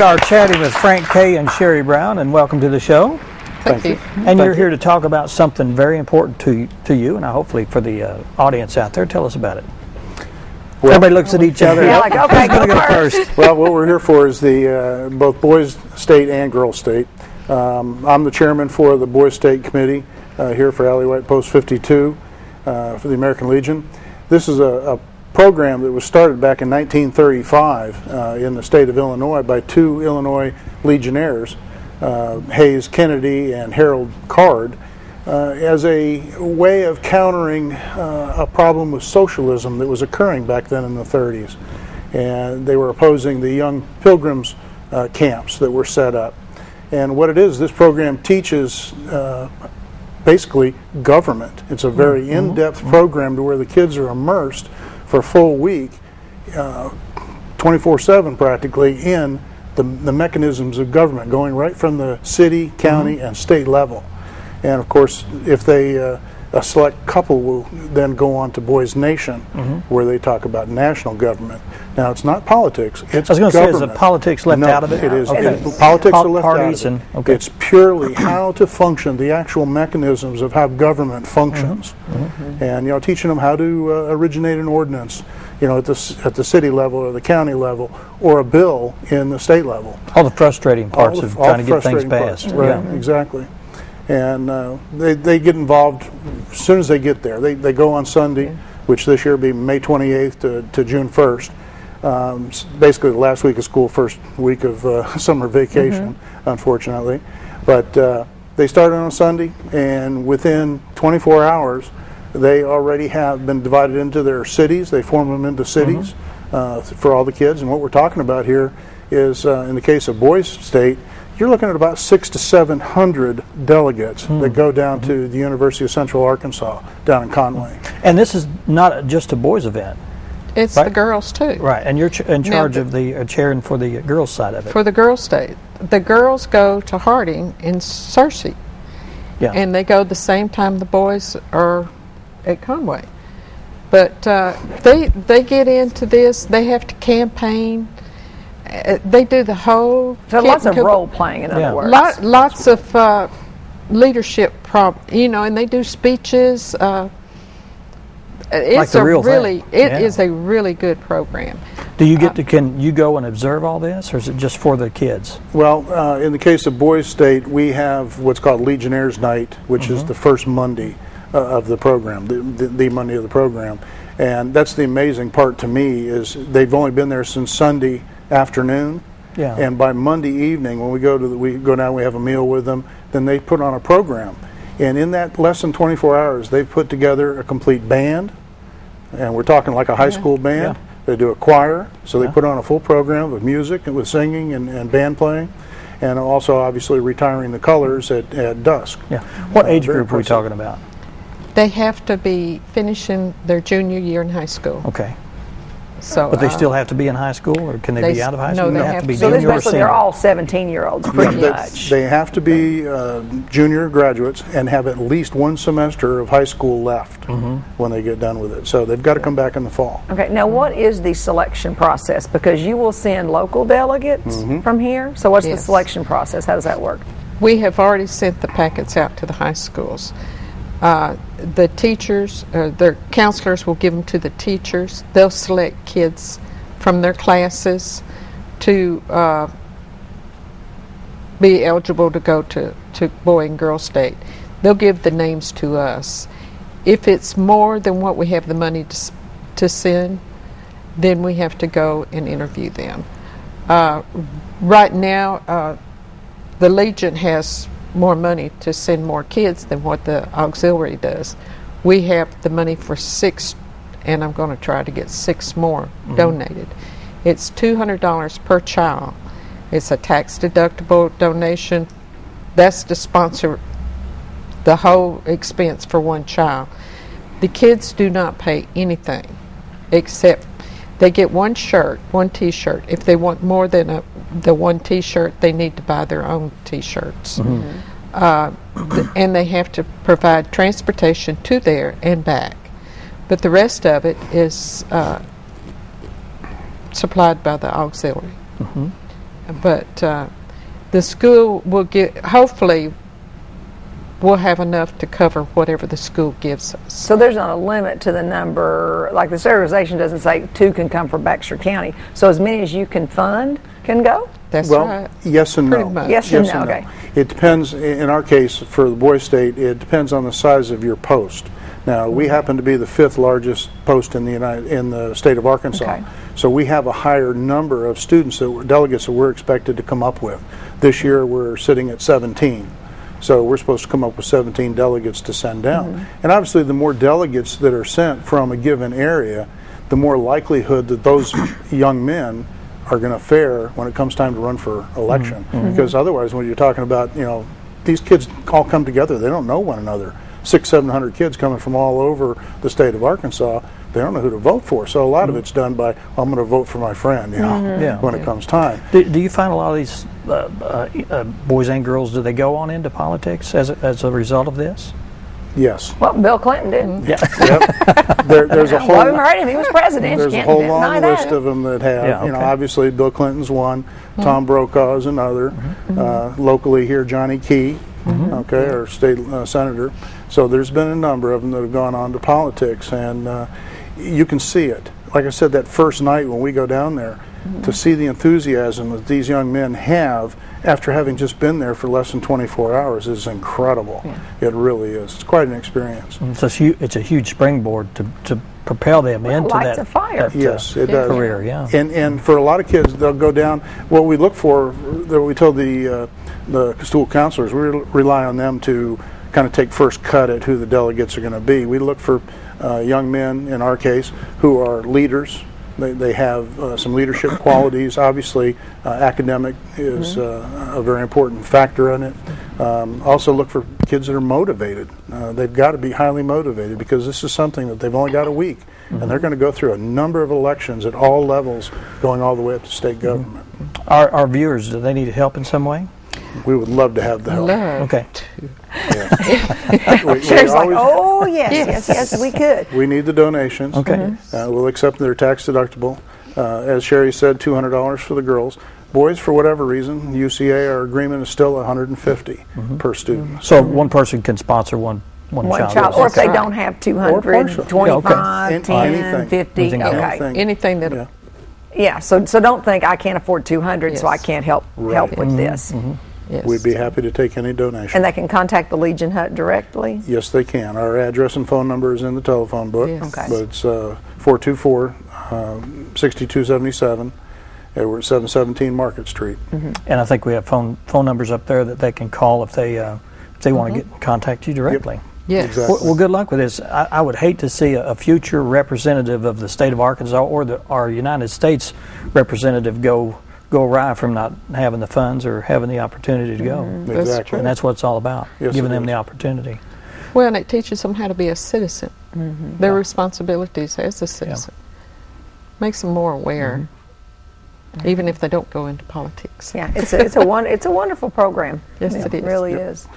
are chatting with Frank, Kaye, and Sherry Brown, and welcome to the show. Thank you. And you're here to talk about something very important to you, and hopefully for the audience out there. Tell us about it. Well, everybody looks at each other. Yeah, like, okay, who's going to go first? Well, what we're here for is the both Boys State and Girls State. I'm the chairman for the Boys State Committee here for Alley-White Post 52 for the American Legion. This is a program that was started back in 1935 in the state of Illinois by two Illinois Legionnaires, Hayes Kennedy and Harold Card, as a way of countering a problem with socialism that was occurring back then in the 30s. And they were opposing the young pilgrims camps that were set up. And what it is, this program teaches basically government. It's a very in-depth program to where the kids are immersed for a full week, 24/7 practically, in the mechanisms of government, going right from the city, county, and state level. And of course, if they, a select couple will then go on to Boys Nation, where they talk about national government. Now, it's not politics, it's government. I was going to say, is the politics left out of it? No, it is. Okay. Politics are left Parties out of it. and, okay. It's purely how to function, the actual mechanisms of how government functions. And, you know, teaching them how to originate an ordinance, you know, at the city level or the county level, or a bill in the state level. All the frustrating parts of trying to get things passed. Right, exactly. And they get involved as soon as they get there. They go on Sunday, which this year will be May 28th to June 1st. Basically the last week of school, first week of summer vacation, unfortunately. But they start on a Sunday, and within 24 hours, they already have been divided into their cities. They form them into cities for all the kids. And what we're talking about here is, in the case of Boys State, you're looking at about 600 to 700 delegates that go down to the University of Central Arkansas down in Conway. And this is not just a boys' event. It's right? the girls too. Right, and you're in charge of the chairing for the girls' side of it. For the girls' state. The girls go to Harding in Searcy. Yeah. And they go the same time the boys are at Conway. But they get into this, they have to campaign. They do the whole... So lots of role playing, in other words. Lots of leadership, you know, and they do speeches. It's like the real really, thing. It is a really good program. Do you get to, can you go and observe all this, or is it just for the kids? Well, in the case of Boys State, we have what's called Legionnaires Night, which is the first Monday of the program, the Monday of the program. And that's the amazing part to me, is they've only been there since Sunday afternoon. Yeah. And by Monday evening, when we go down, we have a meal with them, then they put on a program. And in that less than 24 hours, they've put together a complete band, and we're talking like a high school band. Yeah. They do a choir, so they put on a full program with music and with singing and band playing, and also obviously retiring the colors at dusk. Yeah. What age group are we talking about? They have to be finishing their junior year in high school. Okay. So, but they still have to be in high school, or can they be out of high school? No, they have to be So junior or basically senior? they're all 17-year-olds, pretty much. They have to be junior graduates and have at least one semester of high school left when they get done with it. So they've got to come back in the fall. Okay, now what is the selection process? Because you will send local delegates from here. So what's the selection process? How does that work? We have already sent the packets out to the high schools. The teachers, their counselors will give them to the teachers. They'll select kids from their classes to be eligible to go to Boy and Girl State. They'll give the names to us. If it's more than what we have the money to send, then we have to go and interview them. Right now, the Legion has more money to send more kids than what the auxiliary does. We have the money for 6, and I'm going to try to get 6 more donated. It's $200 per child. It's a tax-deductible donation. That's to sponsor the whole expense for one child. The kids do not pay anything, except they get one shirt, one T-shirt. If they want more than the one T-shirt, they need to buy their own T-shirts. And they have to provide transportation to there and back. But the rest of it is supplied by the auxiliary. But the school will get, hopefully, we'll have enough to cover whatever the school gives us. So there's not a limit to the number, like the sterilization doesn't say 2 can come from Baxter County. So as many as you can fund can go? That's Well, right. yes and Pretty no. much. Yes and no, okay. It depends, in our case, for the Boys State, it depends on the size of your post. Now, we happen to be the 5th largest post in the state of Arkansas. Okay. So we have a higher number of students, delegates that we're expected to come up with. This year, we're sitting at 17. So we're supposed to come up with 17 delegates to send down. And obviously, the more delegates that are sent from a given area, the more likelihood that those young men are going to fare when it comes time to run for election. Because otherwise, when you're talking about, these kids all come together, they don't know one another. 600-700 kids coming from all over the state of Arkansas, they don't know who to vote for. So a lot of it's done by, I'm going to vote for my friend, when it comes time. Do you find a lot of these boys and girls, do they go on into politics as a result of this? Yes. Well, Bill Clinton did. Yeah. Yep. There's a whole. Well, we heard him. He was president. There's You a can't whole deny long that. list of them that have, Yeah, okay. obviously Bill Clinton's one, Tom Brokaw is another, locally here Johnny Kaye, our state senator. So there's been a number of them that have gone on to politics, and you can see it. Like I said, that first night when we go down there, to see the enthusiasm that these young men have after having just been there for less than 24 hours is incredible. It really is. It's quite an experience. It's a huge springboard to propel them into lights that, a fire. Yes, it does. career. Yeah. And for a lot of kids, they'll go down. What we look for, that we told the school counselors, we rely on them to kind of take first cut at who the delegates are going to be. We look for young men, in our case, who are leaders. They have some leadership qualities. Obviously, academic is a very important factor in it. Also look for kids that are motivated. They've got to be highly motivated because this is something that they've only got a week. And they're going to go through a number of elections at all levels, going all the way up to state government. Our viewers, do they need help in some way? We would love to have the help. Okay. Sherry's like, oh, yes, we could. We need the donations. Okay. We'll accept their tax deductible. As Sherry said, $200 for the girls. Boys, for whatever reason, UCA, our agreement is still $150 per student. So one person can sponsor one child. Or if they don't have 200, partial. 25, 10, Anything. 50. Anything else. Okay. Anything that Yeah, so don't think I can't afford 200, so I can't help with this. yes. We'd be happy to take any donation. And they can contact the Legion Hut directly? Yes, they can. Our address and phone number is in the telephone book. Yes. Okay. But it's 424-6277. We're at 717 Market Street. And I think we have phone numbers up there that they can call if they want to contact you directly. Yes. Exactly. Well, good luck with this. I would hate to see a future representative of the state of Arkansas or our United States representative go awry from not having the funds or having the opportunity to go. That's Exactly. true. And that's what it's all about, Yes, giving it them is. the opportunity. Well, and it teaches them how to be a citizen. Their responsibilities as a citizen. Makes them more aware, even if they don't go into politics. Yeah, it's a wonderful program. Yes, it is. really is.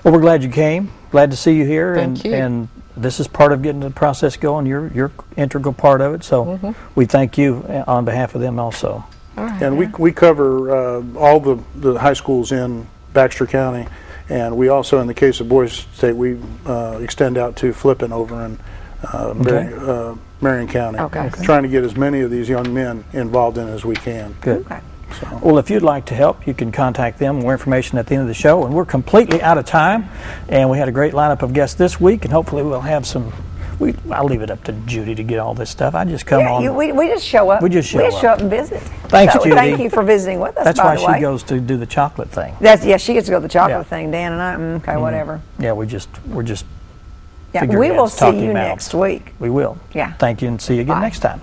Well, we're glad you came. Glad to see you here. Thank you. And this is part of getting the process going. You're integral part of it. So we thank you on behalf of them also. All right. And we cover all the high schools in Baxter County. And we also, in the case of Boys State, we extend out to Flippin over in Marion County. Okay. Trying to get as many of these young men involved in as we can. Good. Okay. So. Well, if you'd like to help, you can contact them. More information at the end of the show. And we're completely out of time. And we had a great lineup of guests this week. And hopefully we'll have some. I'll leave it up to Judy to get all this stuff. I just come on. We just show up. We just show up and visit. Thanks, So Judy. Thank you for visiting with us. That's by why the way. she goes to do the chocolate thing. She gets to go to the chocolate Yeah. thing. Dan and I. Okay, whatever. Yeah, we're just. Yeah, figureheads we will see talking you mouths. next week. We will. Yeah. Thank you, and see you again Bye. next time.